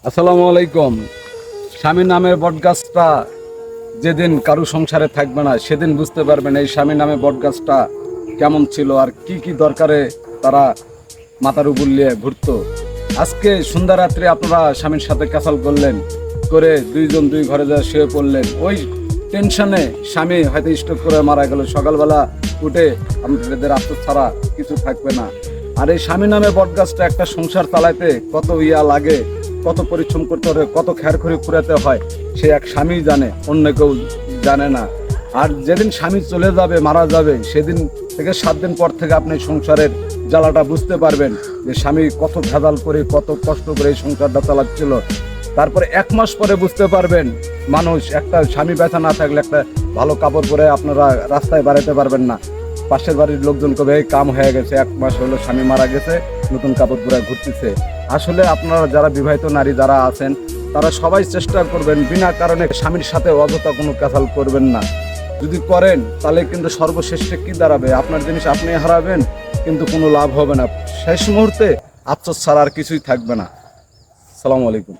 আসসালামু আলাইকুম। স্বামী নামের বটগাছটা যেদিন কারু সংসারে থাকবে না সেদিন বুঝতে পারবেন এই স্বামী নামে বটগাছটা কেমন ছিল আর কি কি দরকারে তারা মাথার উপর নিয়ে ঘুরতো। আজকে সন্ধ্যা রাত্রে আপনারা স্বামীর সাথে ক্যাসাল করলেন, করে দুইজন দুই ঘরে যা শুয়ে পড়লেন, ওই টেনশনে স্বামী হয়তো স্ট্রোক করে মারা গেল। সকালবেলা উঠে আপনাদের আত্ম ছাড়া কিছু থাকবে না। আর এই স্বামী নামে বটগাছটা একটা সংসার চালাইতে কত লাগে, কত পরিশ্রম করতে হবে, কত খেরখড়ি পুরাতে হয়, সে এক স্বামী জানে, অন্য কেউ জানে না। আর যেদিন স্বামী চলে যাবে, মারা যাবে, সেদিন থেকে 7 দিন পর থেকে আপনি সংসারের জ্বালাটা বুঝতে পারবেন যে স্বামী কত ভেজাল করে, কত কষ্ট করে এই সংসারটা চালাচ্ছিল। তারপরে 1 মাস পরে বুঝতে পারবেন মানুষ একটা স্বামী ব্যথা না থাকলে একটা ভালো কাপড় পরে আপনারা রাস্তায় বাড়াতে পারবেন না। পাশের বাড়ির লোকজন কবে এই কাম হয়ে গেছে, 1 মাস হলো স্বামী মারা গেছে, নতুন কাপড় পরে ঘুরতেছে। আসলে আপনারা যারা বিবাহিত নারী যারা আছেন তারা সবাই চেষ্টা করবেন বিনা কারণে স্বামীর সাথে অযথা কোনো ক্যাসাল করবেন না। যদি করেন তাহলে কিন্তু সর্বশেষে কি দাঁড়াবে, আপনার জিনিস আপনি হারাবেন, কিন্তু কোনো লাভ হবে না। শেষ মুহূর্তে আফসোস ছাড়া আর কিছুই থাকবে না। আসসালামু আলাইকুম।